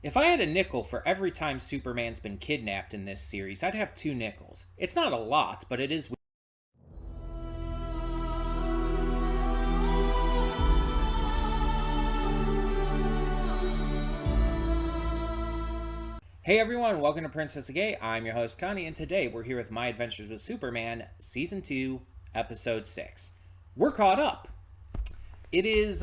If I had a nickel for every time Superman's been kidnapped in this series, I'd have 2 nickels. It's not a lot, but it is. Hey everyone, welcome to Princess Gay. I'm your host Connie, and today we're here with My Adventures with Superman, Season 2, Episode 6. We're caught up. It is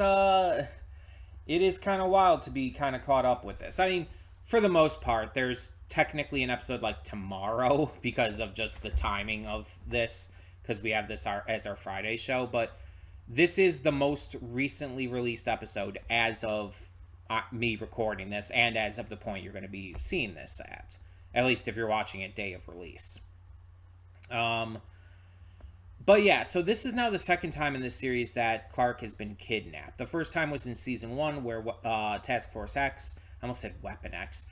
kind of wild to be kind of caught up with this. I mean, for the most part, there's technically an episode like tomorrow because of just the timing of this, because we have this as our Friday show, but this is the most recently released episode as of me recording this, and as of the point you're going to be seeing this at least if you're watching it day of release. But yeah, so this is now the second time in this series that Clark has been kidnapped. The first time was in season 1 where Task Force X, I almost said Weapon X,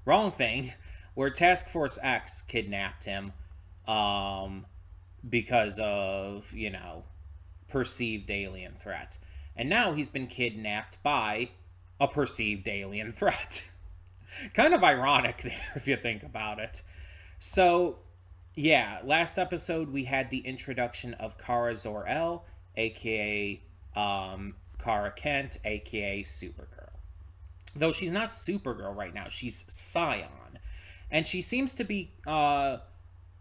wrong thing, where Task Force X kidnapped him because of, perceived alien threat. And now he's been kidnapped by a perceived alien threat. Kind of ironic there if you think about it. So, yeah, last episode we had the introduction of Kara Zor-El, aka Kara Kent, aka Supergirl. Though she's not Supergirl right now, she's Scion. And she seems to be kind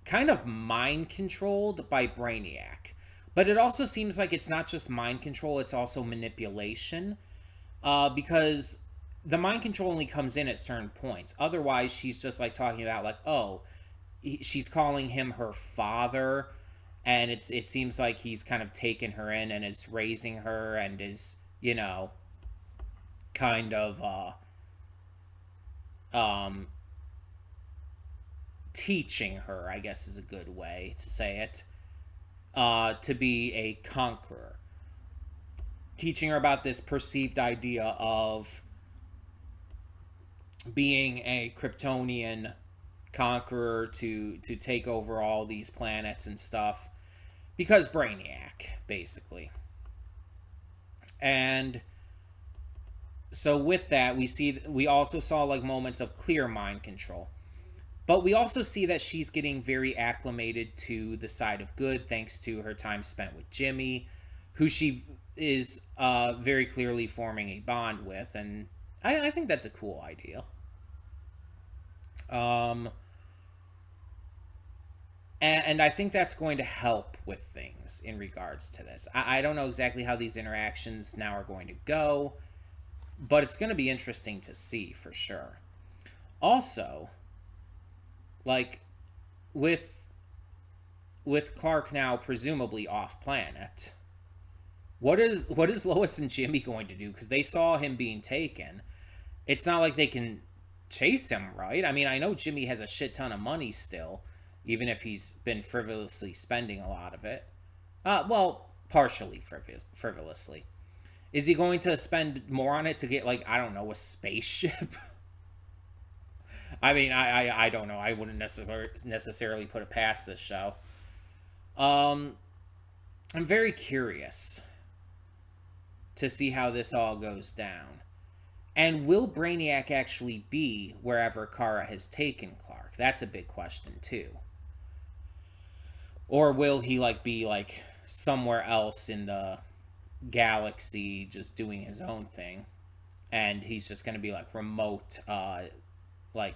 of mind controlled by Brainiac. But it also seems like it's not just mind control, it's also manipulation. Because the mind control only comes in at certain points. Otherwise, she's just like talking about like, oh, she's calling him her father, and it seems like he's kind of taken her in and is raising her and is kind of teaching her, I guess is a good way to say it, to be a conqueror. Teaching her about this perceived idea of being a Kryptonian conqueror to take over all these planets and stuff, because Brainiac, basically. And so with that, we also saw like moments of clear mind control. But we also see that she's getting very acclimated to the side of good thanks to her time spent with Jimmy, who she is very clearly forming a bond with, and I think that's a cool idea. And I think that's going to help with things in regards to this. I don't know exactly how these interactions now are going to go, but it's going to be interesting to see for sure. Also, like with Clark now presumably off planet, what is Lois and Jimmy going to do? Because they saw him being taken. It's not like they can chase him, right? I mean, I know Jimmy has a shit ton of money still, even if he's been frivolously spending a lot of it. Well, partially frivolously. Is he going to spend more on it to get, like, I don't know, a spaceship? I mean, I don't know. I wouldn't necessarily put it past this show. I'm very curious to see how this all goes down. And will Brainiac actually be wherever Kara has taken Clark? That's a big question too. Or will he be somewhere else in the galaxy just doing his own thing, and he's just going to be remote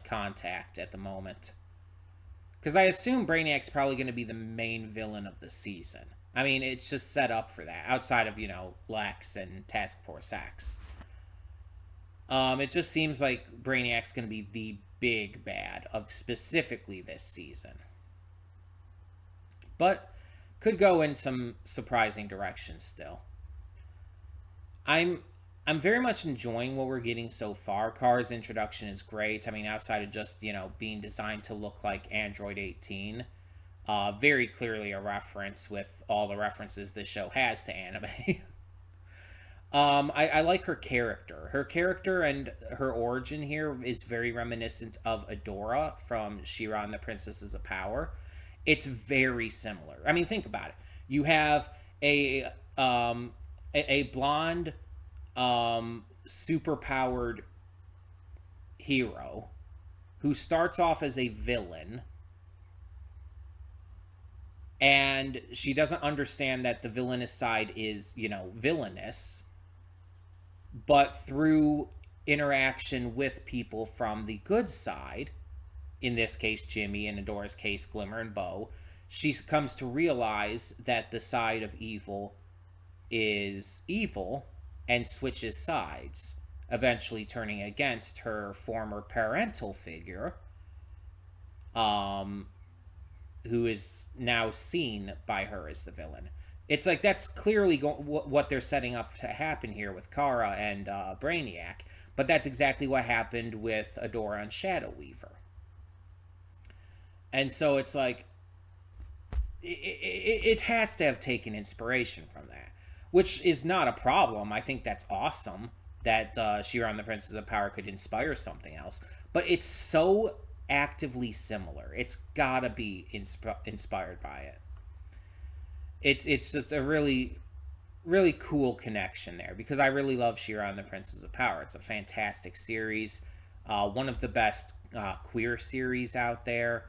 contact at the moment? Because I assume Brainiac's probably going to be the main villain of the season. I mean, it's just set up for that, outside of, Lex and Task Force X. It just seems like Brainiac's going to be the big bad of specifically this season. But could go in some surprising directions still. I'm very much enjoying what we're getting so far. Kara's introduction is great. I mean, outside of just, being designed to look like Android 18, very clearly a reference with all the references this show has to anime. I like her character. Her character and her origin here is very reminiscent of Adora from She-Ra and the Princesses of Power. It's very similar. I mean, think about it. You have a blonde, super powered hero who starts off as a villain, and she doesn't understand that the villainous side is, villainous, but through interaction with people from the good side, in this case Jimmy, in Adora's case Glimmer and Bo, she comes to realize that the side of evil is evil and switches sides, eventually turning against her former parental figure, who is now seen by her as the villain. It's like that's clearly what they're setting up to happen here with Kara and Brainiac, but that's exactly what happened with Adora and Shadow Weaver. And so it's like it has to have taken inspiration from that, which is not a problem. I think that's awesome that She-Ra and the Princess of Power could inspire something else, but it's so actively similar. It's gotta be inspired by it. It's just a really really cool connection there, because I really love She-Ra and the Princess of Power. It's a fantastic series, one of the best queer series out there.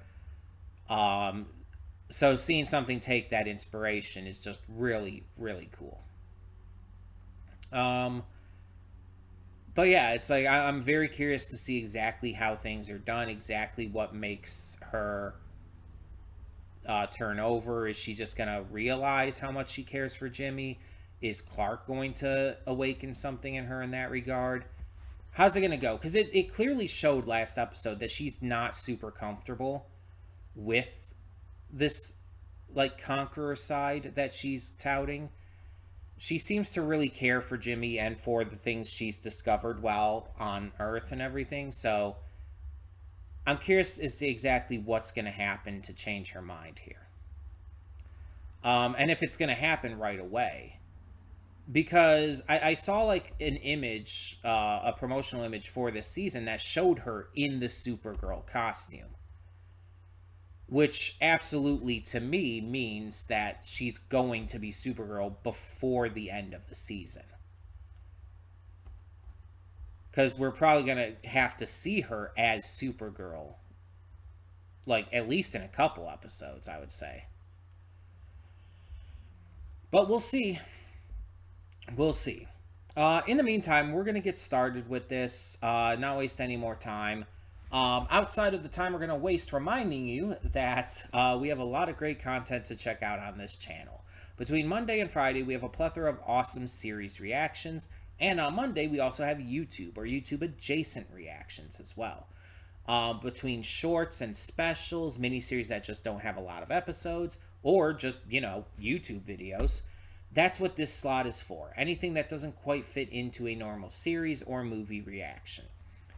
So seeing something take that inspiration is just really really cool. But yeah, it's like I'm very curious to see exactly how things are done, exactly what makes her turn over. Is she just going to realize how much she cares for Jimmy? Is Clark going to awaken something in her in that regard? How's it going to go? Because it clearly showed last episode that she's not super comfortable with this, like, conqueror side that she's touting. She seems to really care for Jimmy and for the things she's discovered while on Earth and everything. So I'm curious as to exactly what's going to happen to change her mind here. And if it's going to happen right away. Because I saw like an image, a promotional image for this season that showed her in the Supergirl costume. Which absolutely, to me, means that she's going to be Supergirl before the end of the season. Because we're probably going to have to see her as Supergirl. Like, at least in a couple episodes, I would say. But we'll see. We'll see. In the meantime, we're going to get started with this. Not waste any more time. Outside of the time we're going to waste reminding you that we have a lot of great content to check out on this channel. Between Monday and Friday, we have a plethora of awesome series reactions. And on Monday, we also have YouTube or YouTube adjacent reactions as well. Between shorts and specials, miniseries that just don't have a lot of episodes, or just, YouTube videos. That's what this slot is for. Anything that doesn't quite fit into a normal series or movie reaction.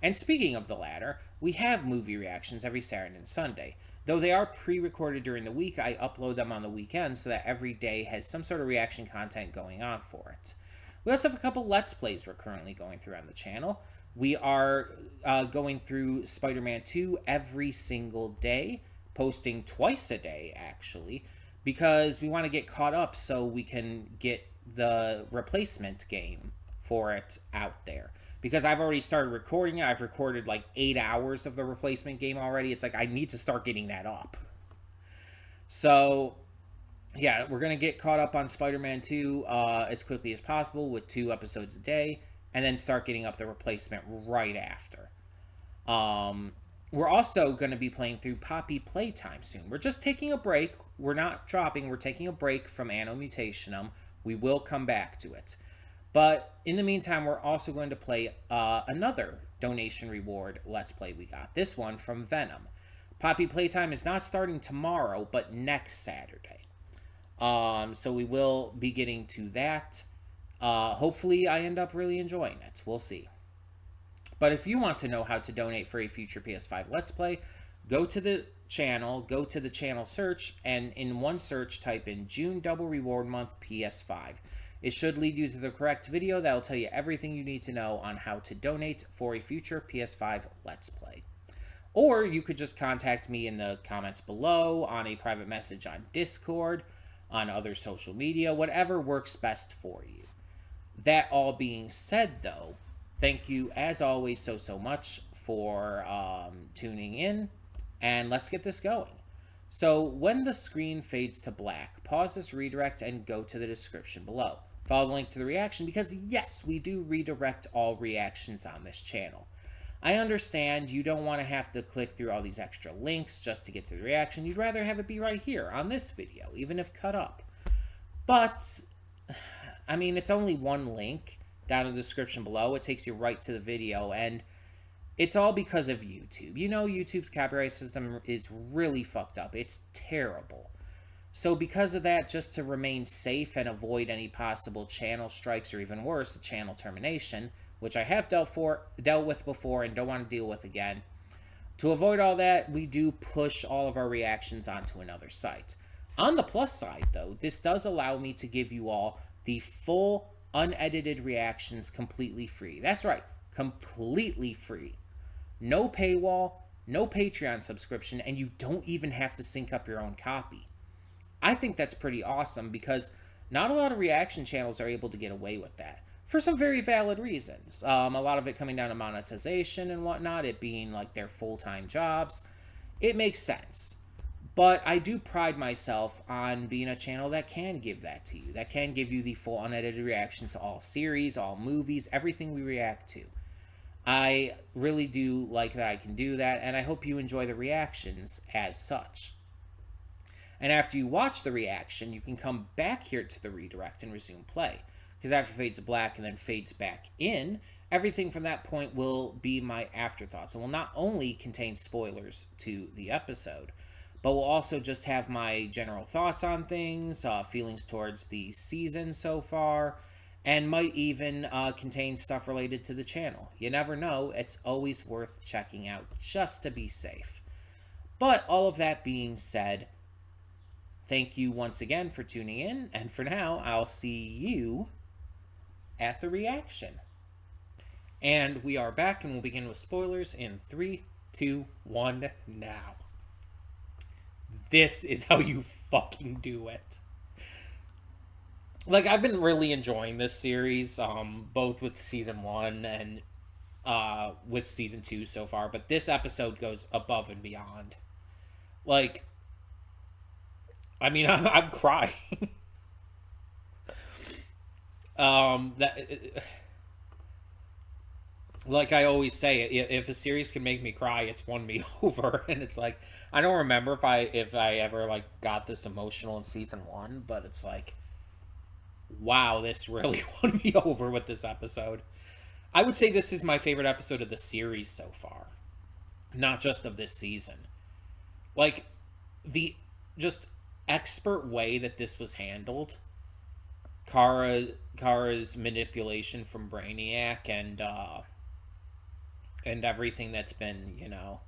And speaking of the latter, we have movie reactions every Saturday and Sunday. Though they are pre-recorded during the week, I upload them on the weekends so that every day has some sort of reaction content going on for it. We also have a couple Let's Plays we're currently going through on the channel. We are going through Spider-Man 2 every single day, posting twice a day, actually, because we want to get caught up so we can get the replacement game for it out there. Because I've already started recording it. I've recorded like 8 hours of the replacement game already. It's like I need to start getting that up. So, yeah, we're going to get caught up on Spider-Man 2 as quickly as possible with 2 episodes a day. And then start getting up the replacement right after. We're also going to be playing through Poppy Playtime soon. We're just taking a break. We're not dropping. We're taking a break from Anno Mutationum. We will come back to it. But in the meantime, we're also going to play another donation reward Let's Play we got. This one from Venom. Poppy Playtime is not starting tomorrow, but next Saturday. So we will be getting to that. Hopefully I end up really enjoying it. We'll see. But if you want to know how to donate for a future PS5 Let's Play, go to the channel search, and in one search type in June Double Reward Month PS5. It should lead you to the correct video that will tell you everything you need to know on how to donate for a future PS5 Let's Play. Or you could just contact me in the comments below, on a private message on Discord, on other social media, whatever works best for you. That all being said, though, thank you as always so much for tuning in, and let's get this going. So when the screen fades to black, pause this redirect and go to the description below. Follow the link to the reaction because yes, we do redirect all reactions on this channel. I understand you don't want to have to click through all these extra links just to get to the reaction. You'd rather have it be right here on this video, even if cut up. But, I mean, it's only one link down in the description below. It takes you right to the video, and it's all because of YouTube. You know, YouTube's copyright system is really fucked up. It's terrible. So because of that, just to remain safe and avoid any possible channel strikes or even worse, a channel termination, which I have dealt with before and don't want to deal with again, to avoid all that, we do push all of our reactions onto another site. On the plus side, though, this does allow me to give you all the full, unedited reactions completely free. That's right, completely free. No paywall, no Patreon subscription, and you don't even have to sync up your own copy. I think that's pretty awesome because not a lot of reaction channels are able to get away with that for some very valid reasons. A lot of it coming down to monetization and whatnot, it being like their full-time jobs. It makes sense. But I do pride myself on being a channel that can give that to you, that can give you the full unedited reactions to all series, all movies, everything we react to. I really do like that I can do that, and I hope you enjoy the reactions as such. And after you watch the reaction, you can come back here to the redirect and resume play. Because after it fades to black and then fades back in, everything from that point will be my afterthoughts. And will not only contain spoilers to the episode, but will also just have my general thoughts on things, feelings towards the season so far, and might even contain stuff related to the channel. You never know. It's always worth checking out just to be safe. But all of that being said, thank you once again for tuning in, and for now, I'll see you at the reaction. And we are back, and we'll begin with spoilers in 3, 2, 1, now. This is how you fucking do it. Like, I've been really enjoying this series, both with season 1 and with season 2 so far, but this episode goes above and beyond. Like, I mean, I'm crying. Like I always say, if a series can make me cry, it's won me over. And it's like, I don't remember if I ever like got this emotional in season 1, but it's like, wow, this really won me over with this episode. I would say this is my favorite episode of the series so far, not just of this season. Like, the just expert way that this was handled, Kara's manipulation from Brainiac and everything that's been, you know,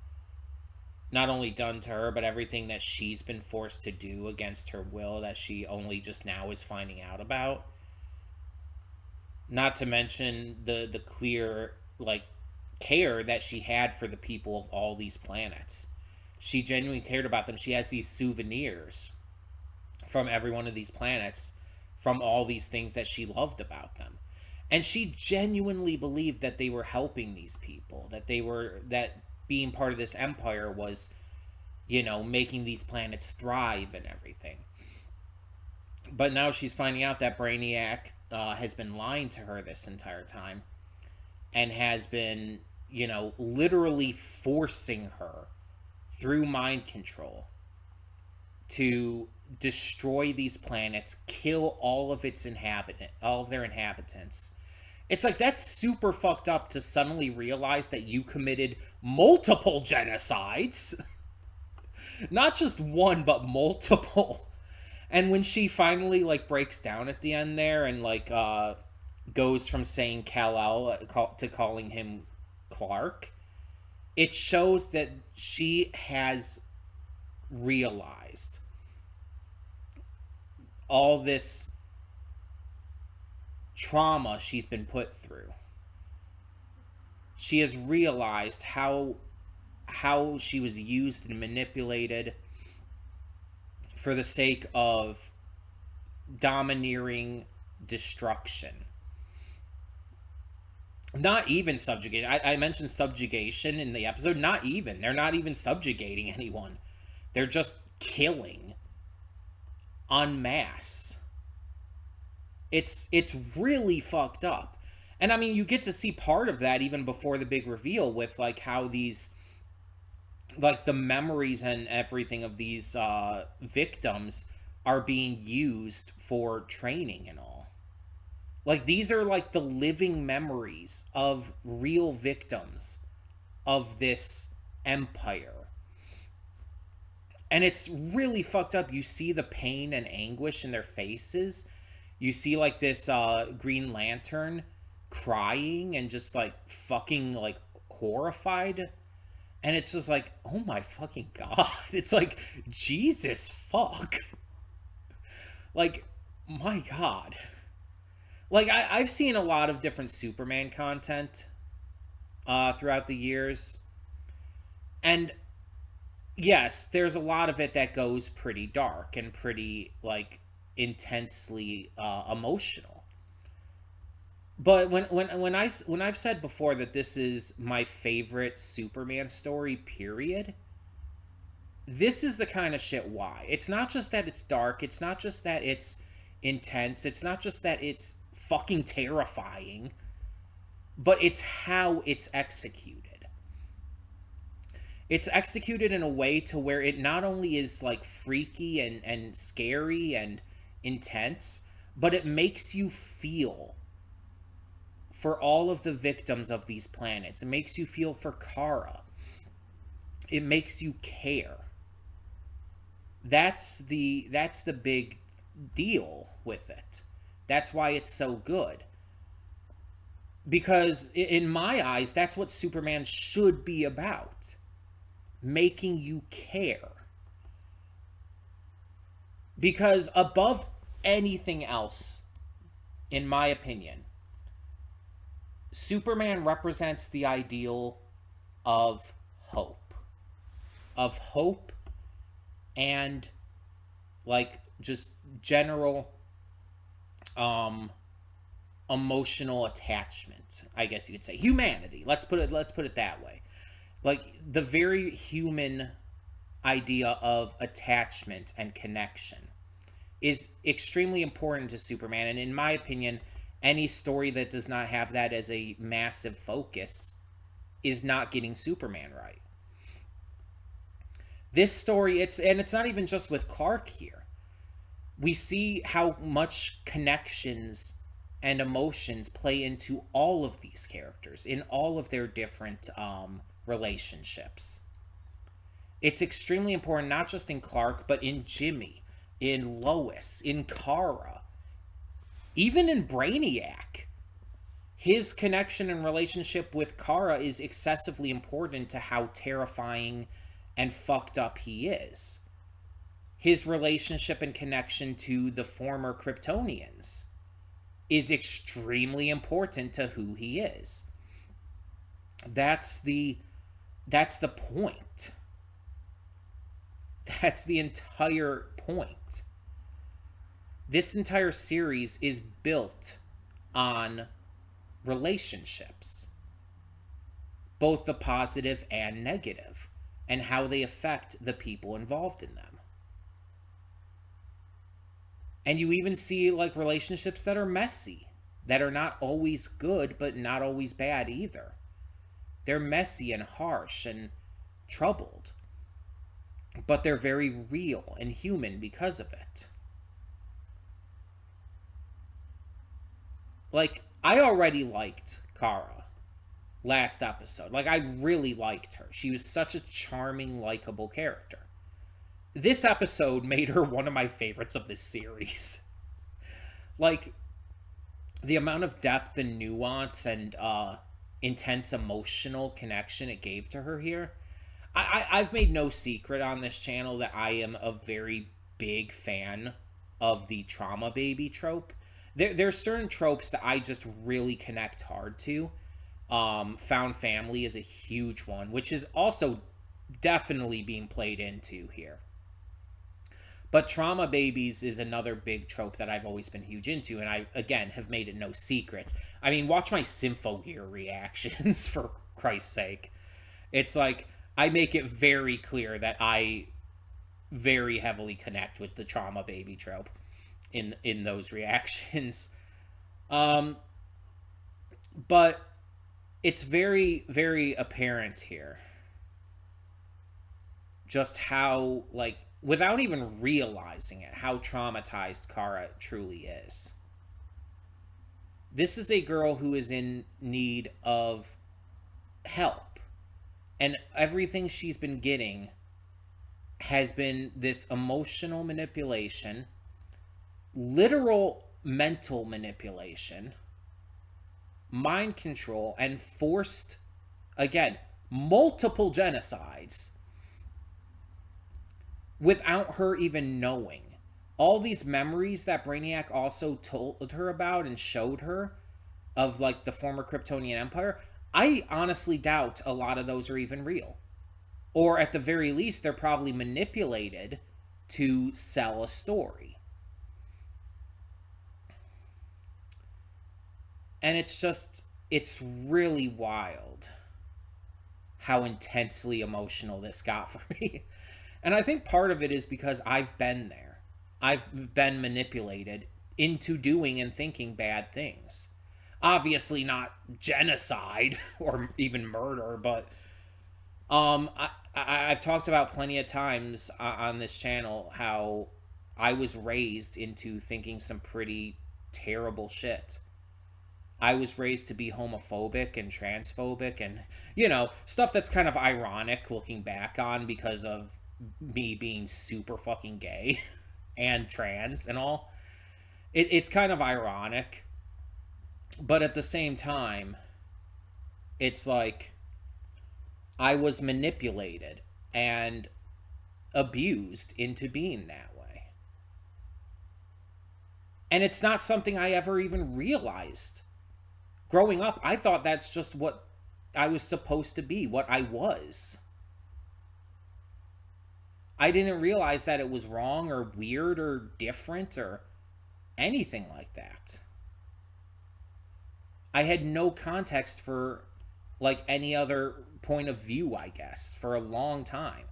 not only done to her, but everything that she's been forced to do against her will that she only just now is finding out about. Not to mention the clear, like, care that she had for the people of all these planets. She genuinely cared about them. She has these souvenirs from every one of these planets, from all these things that she loved about them. And she genuinely believed that they were helping these people, that being part of this empire was, you know, making these planets thrive and everything. But now she's finding out that Brainiac has been lying to her this entire time and has been, you know, literally forcing her through mind control to destroy these planets, kill all of their inhabitants. It's like, that's super fucked up to suddenly realize that you committed multiple genocides. Not just one, but multiple. And when she finally, like, breaks down at the end there and, like, goes from saying Kal-El to calling him Clark, it shows that she has realized all this trauma she's been put through. She has realized how she was used and manipulated for the sake of domineering destruction. Not even subjugate. I mentioned subjugation in the episode. Not even. They're not even subjugating anyone. They're just killing en masse. It's really fucked up. And I mean, you get to see part of that even before the big reveal with like how these, like the memories and everything of these victims are being used for training and all. Like these are like the living memories of real victims of this empire. And it's really fucked up. You see the pain and anguish in their faces. You see like this Green Lantern crying and just like fucking like horrified. And it's just like, oh my fucking god. It's like, Jesus fuck. Like, my god. Like, I've seen a lot of different Superman content throughout the years. And yes, there's a lot of it that goes pretty dark and pretty, like, intensely emotional. But when I've said before that this is my favorite Superman story, period, this is the kind of shit why. It's not just that it's dark, it's not just that it's intense, it's not just that it's fucking terrifying, but it's how it's executed. It's executed in a way to where it not only is like freaky and scary and intense, but it makes you feel for all of the victims of these planets. It makes you feel for Kara. It makes you care. That's the big deal with it. That's why it's so good. Because in my eyes, that's what Superman should be about. Making you care. Because above anything else, in my opinion, Superman represents the ideal of hope. Of hope and like just general emotional attachment, I guess you could say. Humanity. Let's put it that way. Like the very human idea of attachment and connection is extremely important to Superman, and in my opinion, any story that does not have that as a massive focus is not getting Superman right. This story, it's not even just with Clark here. We see how much connections and emotions play into all of these characters in all of their different relationships. It's extremely important, not just in Clark, but in Jimmy, in Lois, in Kara, even in Brainiac. His connection and relationship with Kara is excessively important to how terrifying and fucked up he is. His relationship and connection to the former Kryptonians is extremely important to who he is. That's the point. That's the entire point. This entire series is built on relationships, both the positive and negative, and how they affect the people involved in them. And you even see like relationships that are messy, that are not always good, but not always bad either. They're messy and harsh and troubled, but they're very real and human because of it. Like, I already liked Kara last episode. Like, I really liked her. She was such a charming, likable character. This episode made her one of my favorites of this series. Like, the amount of depth and nuance and intense emotional connection it gave to her here. I've made no secret on this channel that I am a very big fan of the trauma baby trope. There's certain tropes that I just really connect hard to. Found family is a huge one, which is also definitely being played into here. But trauma babies is another big trope that I've always been huge into, and I, again, have made it no secret. I mean, watch my Symphogear reactions, for Christ's sake. It's like, I make it very clear that I very heavily connect with the trauma baby trope in those reactions. Um, but it's very, very apparent here just how, like, without even realizing it, how traumatized Kara truly is. This is a girl who is in need of help, and everything she's been getting has been this emotional manipulation, literal mental manipulation, mind control, and forced, again, multiple genocides without her even knowing. All these memories that Brainiac also told her about and showed her of, like, the former Kryptonian Empire, I honestly doubt a lot of those are even real. Or at the very least, they're probably manipulated to sell a story. And it's really wild how intensely emotional this got for me. And I think part of it is because I've been there. I've been manipulated into doing and thinking bad things. Obviously not genocide or even murder, but I've talked about plenty of times on this channel how I was raised into thinking some pretty terrible shit. I was raised to be homophobic and transphobic and, stuff that's kind of ironic looking back on because of me being super fucking gay and trans and all. It's kind of ironic. But at the same time, it's like I was manipulated and abused into being that way. And it's not something I ever even realized. Growing up, I thought that's just what I was supposed to be, what I was. I didn't realize that it was wrong or weird or different or anything like that. I had no context for, like, any other point of view, I guess, for a long time,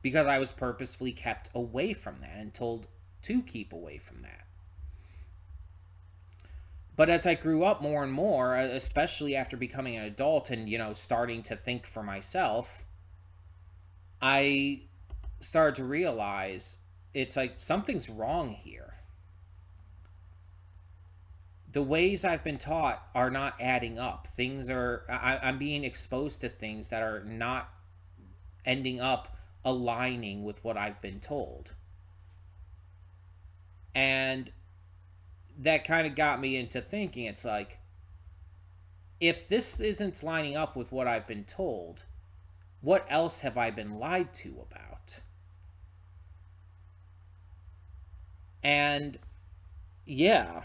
because I was purposefully kept away from that and told to keep away from that. But as I grew up more and more, especially after becoming an adult and, starting to think for myself, I started to realize it's like something's wrong here. The ways I've been taught are not adding up. I'm being exposed to things that are not ending up aligning with what I've been told. And that kind of got me into thinking, it's like, if this isn't lining up with what I've been told, what else have I been lied to about? And yeah,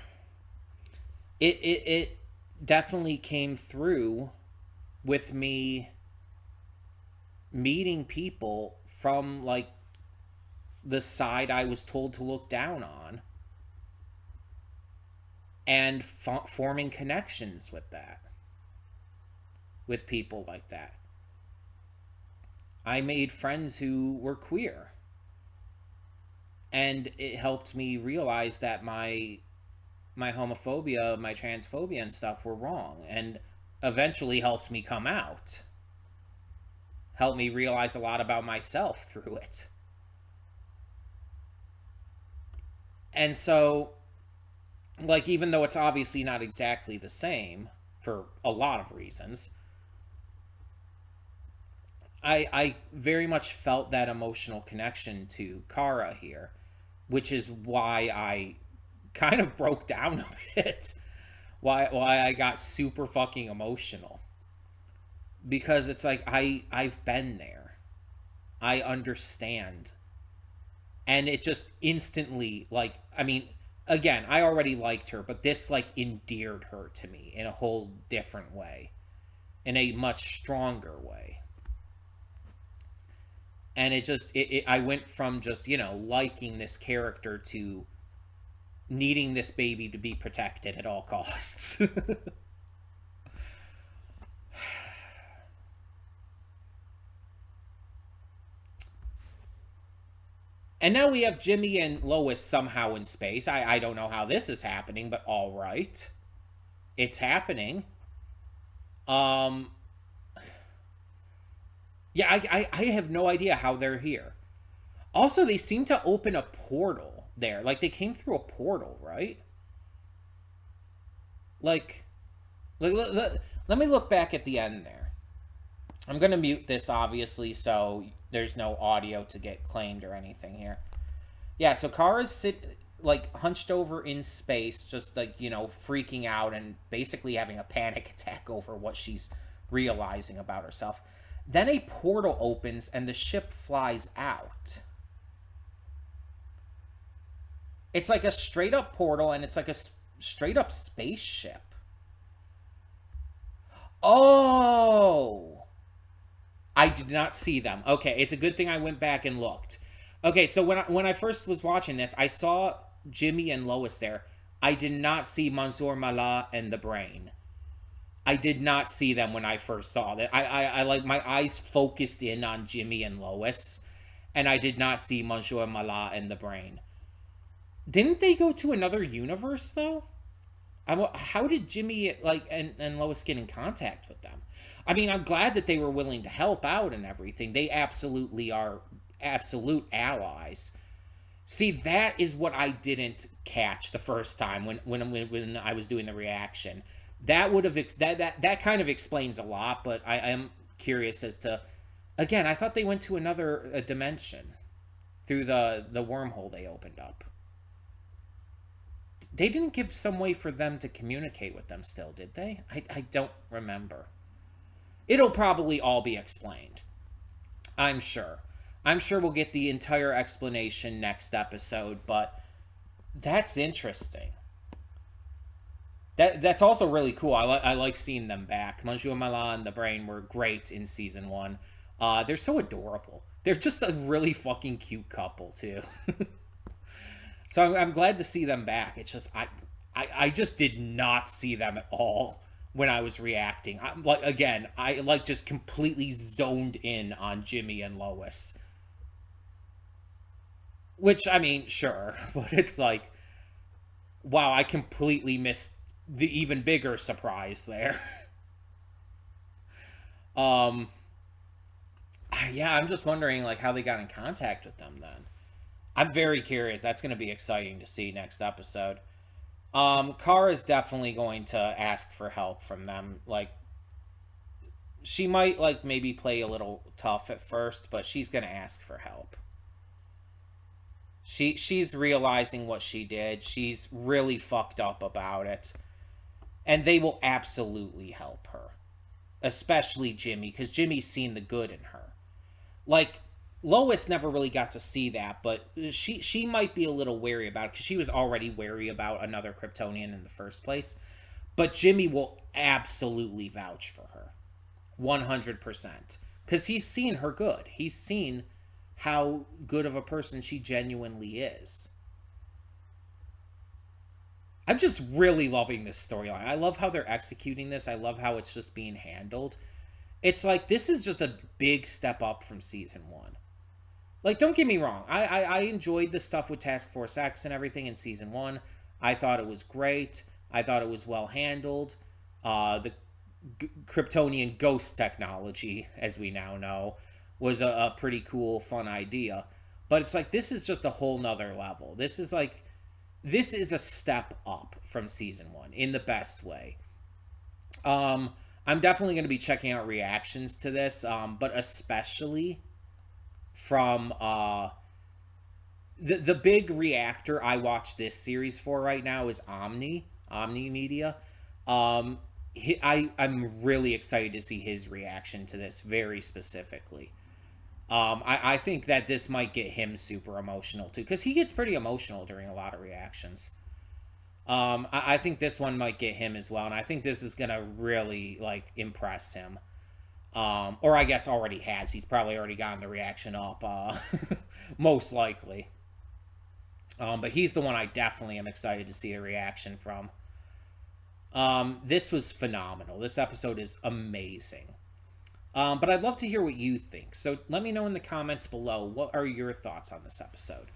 it definitely came through with me meeting people from, like, the side I was told to look down on and forming connections with people like that. I made friends who were queer, and it helped me realize that my homophobia, my transphobia and stuff were wrong, and eventually helped me come out. Helped me realize a lot about myself through it. And so, like, even though it's obviously not exactly the same for a lot of reasons, I very much felt that emotional connection to Kara here, which is why I kind of broke down a bit. Why I got super fucking emotional. Because it's like, I've been there. I understand. And it just instantly, like, I mean, again, I already liked her, but this, like, endeared her to me in a whole different way. In a much stronger way. And I went from just, liking this character to needing this baby to be protected at all costs. And now we have Jimmy and Lois somehow in space. I don't know how this is happening, but all right. It's happening. Um, yeah, I have no idea how they're here. Also, they seem to open a portal there. Like, they came through a portal, right? Like, let me look back at the end there. I'm going to mute this, obviously, so there's no audio to get claimed or anything here. Yeah, so Kara's hunched over in space, just like, freaking out and basically having a panic attack over what she's realizing about herself. Then a portal opens and the ship flies out. It's like a straight up portal and it's like a straight up spaceship. Oh! I did not see them. Okay, it's a good thing I went back and looked. Okay, so when I first was watching this, I saw Jimmy and Lois there. I did not see Monsieur Mallah and the Brain. I did not see them when I first saw that. I like my eyes focused in on Jimmy and Lois, and I did not see Monsieur Mallah and the Brain. Didn't they go to another universe though? How did Jimmy and Lois get in contact with them? I mean, I'm glad that they were willing to help out and everything. They absolutely are absolute allies. See, that is what I didn't catch the first time when I was doing the reaction. That would have that kind of explains a lot, but I am curious as to, again, I thought they went to another dimension through the wormhole they opened up. They didn't give some way for them to communicate with them still, did they? I don't remember. It'll probably all be explained. I'm sure. I'm sure we'll get the entire explanation next episode, but that's interesting. That's also really cool. I like seeing them back. Monsieur Mallah and the Brain were great in season 1. They're so adorable. They're just a really fucking cute couple too. So I'm glad to see them back. It's just I just did not see them at all when I was reacting. I just completely zoned in on Jimmy and Lois. Which, I mean, sure, but it's like, wow, I completely missed the even bigger surprise there. um yeah, I'm just wondering like how they got in contact with them then. I'm very curious. That's going to be exciting to see next episode. Kara's definitely going to ask for help from them. Like, she might like maybe play a little tough at first, but she's going to ask for help. She's realizing what she did. She's really fucked up about it. And they will absolutely help her. Especially Jimmy, because Jimmy's seen the good in her. Like, Lois never really got to see that, but she might be a little wary about it, because she was already wary about another Kryptonian in the first place. But Jimmy will absolutely vouch for her. 100%. Because he's seen her good. He's seen how good of a person she genuinely is. I'm just really loving this storyline. I love how they're executing this. I love how it's just being handled. It's like, this is just a big step up from season 1. Like, don't get me wrong. I enjoyed the stuff with Task Force X and everything in season 1. I thought it was great. I thought it was well handled. The Kryptonian ghost technology, as we now know, was a pretty cool, fun idea. But it's like, this is just a whole nother level. This is a step up from season 1 in the best way. I'm definitely going to be checking out reactions to this, but especially from the big reactor I watch this series for right now is Omni Media. I'm really excited to see his reaction to this very specifically. I think that this might get him super emotional too, because he gets pretty emotional during a lot of reactions. I think this one might get him as well, and I think this is gonna really like impress him. Or I guess already has. He's probably already gotten the reaction up, most likely. But he's the one I definitely am excited to see a reaction from. This was phenomenal. This episode is amazing. But I'd love to hear what you think. So let me know in the comments below, what are your thoughts on this episode?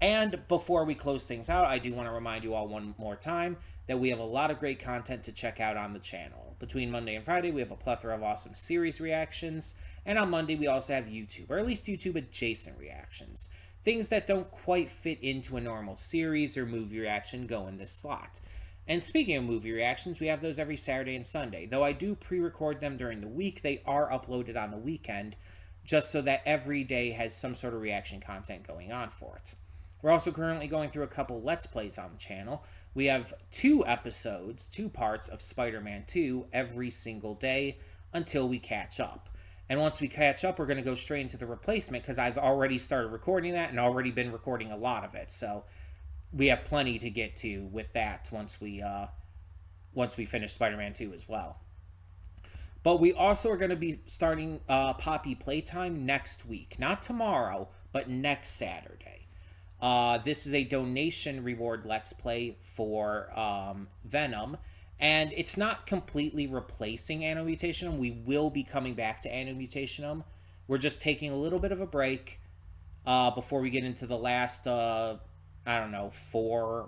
And before we close things out, I do want to remind you all one more time that we have a lot of great content to check out on the channel. Between Monday and Friday, we have a plethora of awesome series reactions. And on Monday, we also have YouTube, or at least YouTube adjacent reactions. Things that don't quite fit into a normal series or movie reaction go in this slot. And speaking of movie reactions, we have those every Saturday and Sunday. Though I do pre-record them during the week, they are uploaded on the weekend, just so that every day has some sort of reaction content going on for it. We're also currently going through a couple Let's Plays on the channel. We have 2 episodes, 2 parts of Spider-Man 2 every single day until we catch up. And once we catch up, we're going to go straight into the replacement, because I've already started recording that and already been recording a lot of it. So we have plenty to get to with that once we finish Spider-Man 2 as well. But we also are going to be starting Poppy Playtime next week. Not tomorrow, but next Saturday. This is a donation reward Let's Play for Venom. And it's not completely replacing Anno Mutationum. We will be coming back to Anno Mutationum. We're just taking a little bit of a break before we get into the last, 4,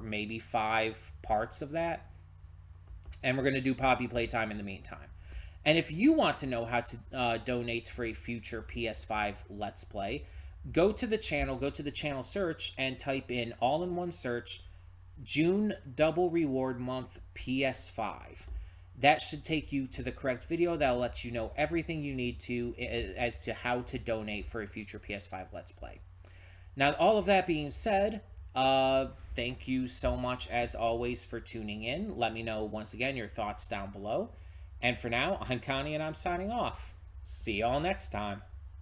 maybe 5 parts of that. And we're going to do Poppy Playtime in the meantime. And if you want to know how to donate for a future PS5 Let's Play, go to the channel search, and type in, all in one search, June Double Reward Month PS5. That should take you to the correct video. That'll let you know everything you need to as to how to donate for a future PS5 Let's Play. Now, all of that being said, thank you so much, as always, for tuning in. Let me know, once again, your thoughts down below. And for now, I'm Connie, and I'm signing off. See y'all next time.